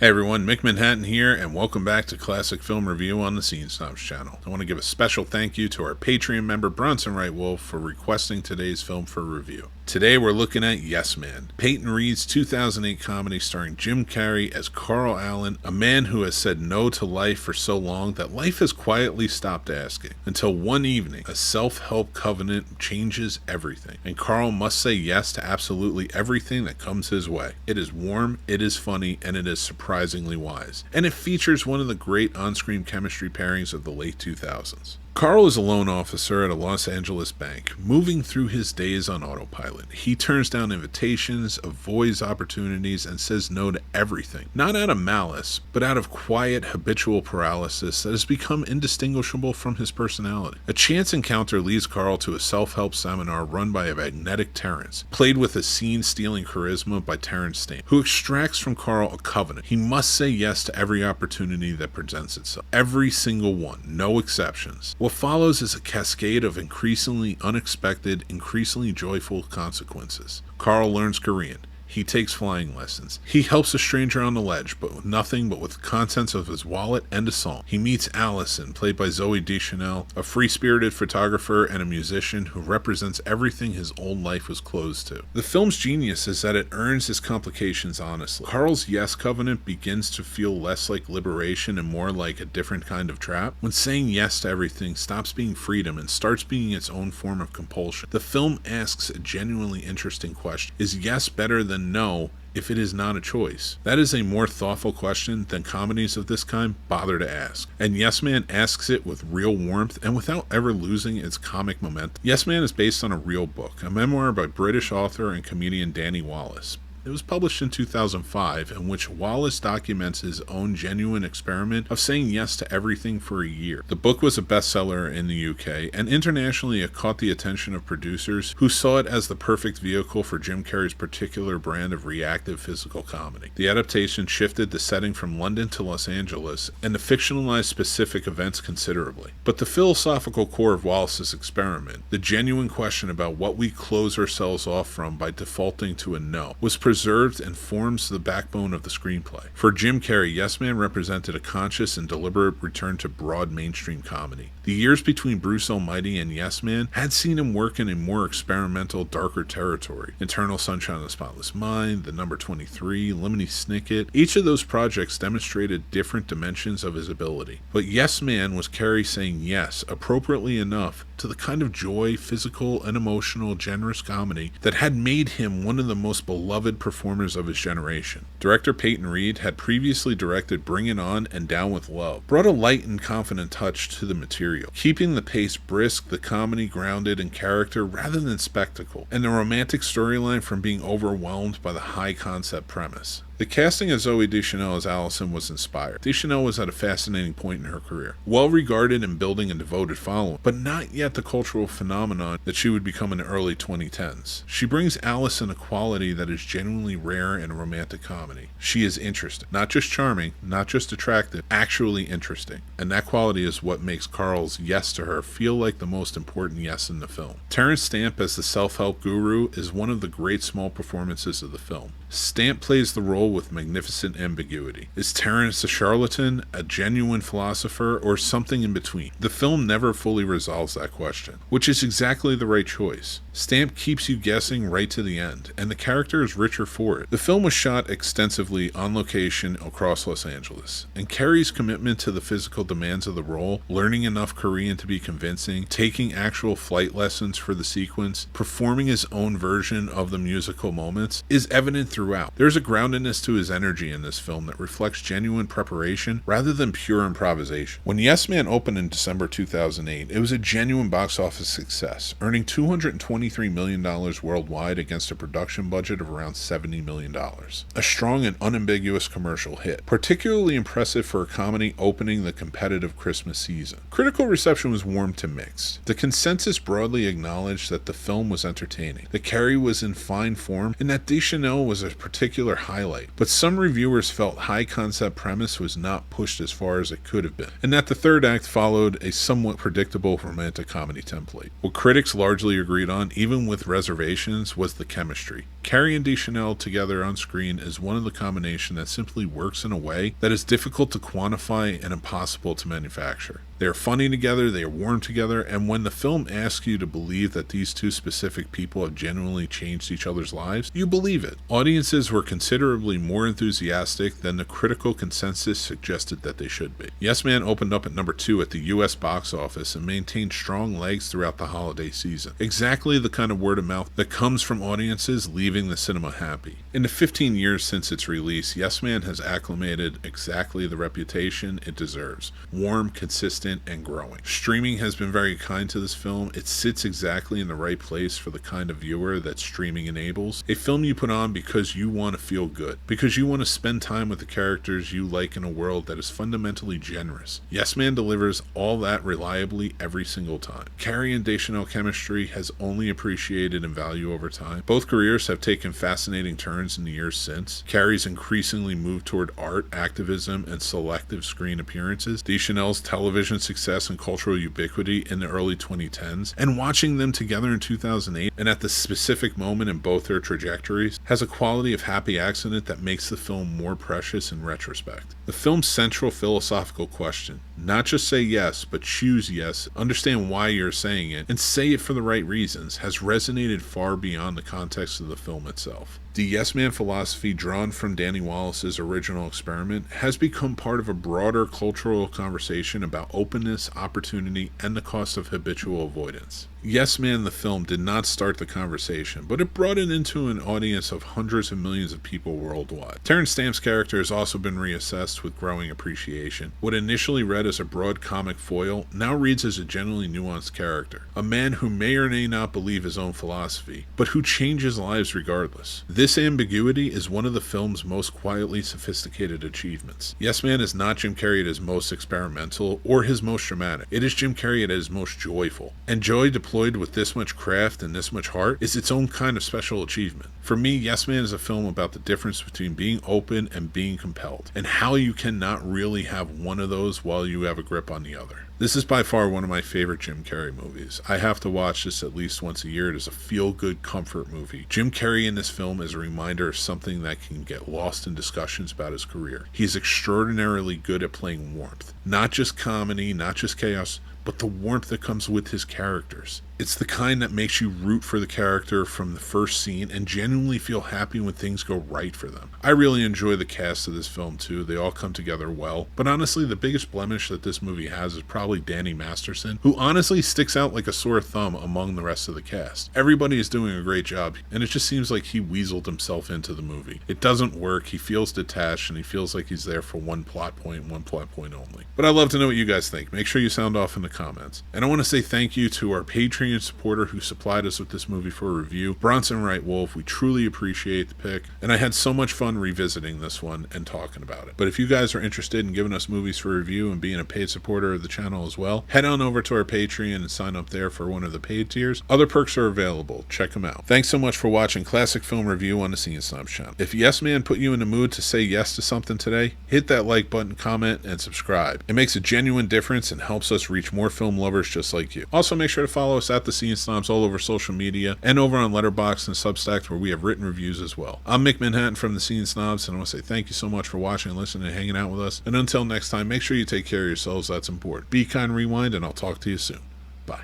Hey everyone, Mick Manhattan here, and welcome back to Classic Film Review on the Snobs channel. I want to give a special thank you to our Patreon member Bronson Wright-Wolfe for requesting today's film for review. Today we're looking at Yes Man, Peyton Reed's 2008 comedy starring Jim Carrey as Carl Allen, a man who has said no to life for so long that life has quietly stopped asking, until one evening a self-help covenant changes everything, and Carl must say yes to absolutely everything that comes his way. It is warm, it is funny, and it is surprisingly wise, and it features one of the great on-screen chemistry pairings of the late 2000s. Carl is a loan officer at a Los Angeles bank, moving through his days on autopilot. He turns down invitations, avoids opportunities, and says no to everything. Not out of malice, but out of quiet, habitual paralysis that has become indistinguishable from his personality. A chance encounter leads Carl to a self-help seminar run by a magnetic Terrence, played with a scene-stealing charisma by Terrence Stamp, who extracts from Carl a covenant. He must say yes to every opportunity that presents itself. Every single one, no exceptions. What follows is a cascade of increasingly unexpected, increasingly joyful consequences. Carl learns Korean. He takes flying lessons. He helps a stranger on the ledge, but with nothing but with the contents of his wallet and a song. He meets Allison, played by Zooey Deschanel, a free-spirited photographer and a musician who represents everything his old life was closed to. The film's genius is that it earns its complications honestly. Carl's yes covenant begins to feel less like liberation and more like a different kind of trap, when saying yes to everything stops being freedom and starts being its own form of compulsion. The film asks a genuinely interesting question. Is yes better than no if it is not a choice? That is a more thoughtful question than comedies of this kind bother to ask. And Yes Man asks it with real warmth and without ever losing its comic momentum. Yes Man is based on a real book, a memoir by British author and comedian Danny Wallace. It was published in 2005, in which Wallace documents his own genuine experiment of saying yes to everything for a year. The book was a bestseller in the UK, and internationally it caught the attention of producers who saw it as the perfect vehicle for Jim Carrey's particular brand of reactive physical comedy. The adaptation shifted the setting from London to Los Angeles, and the fictionalized specific events considerably. But the philosophical core of Wallace's experiment, the genuine question about what we close ourselves off from by defaulting to a no, was preserved and forms the backbone of the screenplay. For Jim Carrey, Yes Man represented a conscious and deliberate return to broad mainstream comedy. The years between Bruce Almighty and Yes Man had seen him work in a more experimental, darker territory. Eternal Sunshine of the Spotless Mind, The Number 23, Lemony Snicket. Each of those projects demonstrated different dimensions of his ability. But Yes Man was Carrey saying yes, appropriately enough, to the kind of joy, physical and emotional, generous comedy that had made him one of the most beloved performers of his generation. Director Peyton Reed had previously directed Bring It On and Down with Love, brought a light and confident touch to the material, keeping the pace brisk, the comedy grounded in character rather than spectacle, and the romantic storyline from being overwhelmed by the high concept premise. The casting of Zooey Deschanel as Allison was inspired. Deschanel was at a fascinating point in her career, well regarded and building a devoted following, but not yet the cultural phenomenon that she would become in the early 2010s. She brings Allison a quality that is genuinely rare in a romantic comedy. She is interesting, not just charming, not just attractive, actually interesting, and that quality is what makes Carl's yes to her feel like the most important yes in the film. Terrence Stamp as the self-help guru is one of the great small performances of the film. Stamp plays the role with magnificent ambiguity. Is Terrence a charlatan, a genuine philosopher, or something in between? The film never fully resolves that question, which is exactly the right choice. Stamp keeps you guessing right to the end, and the character is richer for it. The film was shot extensively on location across Los Angeles, and Carrey's commitment to the physical demands of the role, learning enough Korean to be convincing, taking actual flight lessons for the sequence, performing his own version of the musical moments, is evident throughout. There's a groundedness to his energy in this film that reflects genuine preparation rather than pure improvisation. When Yes Man opened in December 2008, it was a genuine box office success, earning $223 million worldwide against a production budget of around $70 million. A strong and unambiguous commercial hit, particularly impressive for a comedy opening the competitive Christmas season. Critical reception was warm to mixed. The consensus broadly acknowledged that the film was entertaining, that Carrey was in fine form, and that Deschanel was a particular highlight, but some reviewers felt high concept premise was not pushed as far as it could have been, and that the third act followed a somewhat predictable romantic comedy template. What critics largely agreed on, even with reservations, was the chemistry. Carrey and Deschanel together on screen is one of the combination that simply works in a way that is difficult to quantify and impossible to manufacture. They are funny together, they are warm together, and when the film asks you to believe that these two specific people have genuinely changed each other's lives, you believe it. Audiences were considerably more enthusiastic than the critical consensus suggested that they should be. Yes Man opened up at number 2 at the US box office and maintained strong legs throughout the holiday season. Exactly the kind of word of mouth that comes from audiences leaving the cinema happy. In the 15 years since its release, Yes Man has acclimated exactly the reputation it deserves. Warm, consistent, and growing. Streaming has been very kind to this film. It sits exactly in the right place for the kind of viewer that streaming enables. A film you put on because you want to feel good, because you want to spend time with the characters you like in a world that is fundamentally generous. Yes Man delivers all that reliably every single time. Carrey and Deschanel chemistry has only appreciated in value over time. Both careers have taken fascinating turns in the years since. Carrey's increasingly moved toward art, activism, and selective screen appearances. Deschanel's television success and cultural ubiquity in the early 2010s, and watching them together in 2008 and at the specific moment in both their trajectories has a quality of happy accident that makes the film more precious in retrospect. The film's central philosophical question, not just say yes, but choose yes, understand why you're saying it, and say it for the right reasons, has resonated far beyond the context of the film itself. The Yes Man philosophy drawn from Danny Wallace's original experiment has become part of a broader cultural conversation about openness, opportunity, and the cost of habitual avoidance. Yes Man the film did not start the conversation, but it brought it into an audience of hundreds of millions of people worldwide. Terrence Stamp's character has also been reassessed with growing appreciation. What initially read as a broad comic foil now reads as a genuinely nuanced character, a man who may or may not believe his own philosophy, but who changes lives regardless. This ambiguity is one of the film's most quietly sophisticated achievements. Yes Man is not Jim Carrey at his most experimental or his most dramatic. It is Jim Carrey at his most joyful. And joy deployed with this much craft and this much heart is its own kind of special achievement. For me, Yes Man is a film about the difference between being open and being compelled, and how you cannot really have one of those while you have a grip on the other. This is by far one of my favorite Jim Carrey movies. I have to watch this at least once a year. It is a feel-good comfort movie. Jim Carrey in this film is a reminder of something that can get lost in discussions about his career. He is extraordinarily good at playing warmth. Not just comedy, not just chaos, but the warmth that comes with his characters. It's the kind that makes you root for the character from the first scene and genuinely feel happy when things go right for them. I really enjoy the cast of this film too. They all come together well. But honestly, the biggest blemish that this movie has is probably Danny Masterson, who honestly sticks out like a sore thumb among the rest of the cast. Everybody is doing a great job, and it just seems like he weaseled himself into the movie. It doesn't work. He feels detached, and he feels like he's there for one plot point only. But I'd love to know what you guys think. Make sure you sound off in the comments. And I want to say thank you to our Patreon supporter who supplied us with this movie for a review, Bronson Wright-Wolfe. We truly appreciate the pick, and I had so much fun revisiting this one and talking about it. But if you guys are interested in giving us movies for review and being a paid supporter of the channel as well, head on over to our Patreon and sign up there for one of the paid tiers. Other perks are available. Check them out. Thanks so much for watching Classic Film Review on the Scene Snobs channel. If Yes Man put you in the mood to say yes to something today, hit that like button, comment, and subscribe. It makes a genuine difference and helps us reach more film lovers just like you. Also, make sure to follow us at the Scene Snobs all over social media and over on Letterboxd and Substack, where we have written reviews as well. I'm Mick Manhattan from the Scene Snobs, and I want to say thank you so much for watching, listening, and hanging out with us. And until next time, make sure you take care of yourselves. That's important. Be kind, rewind, and I'll talk to you soon. Bye.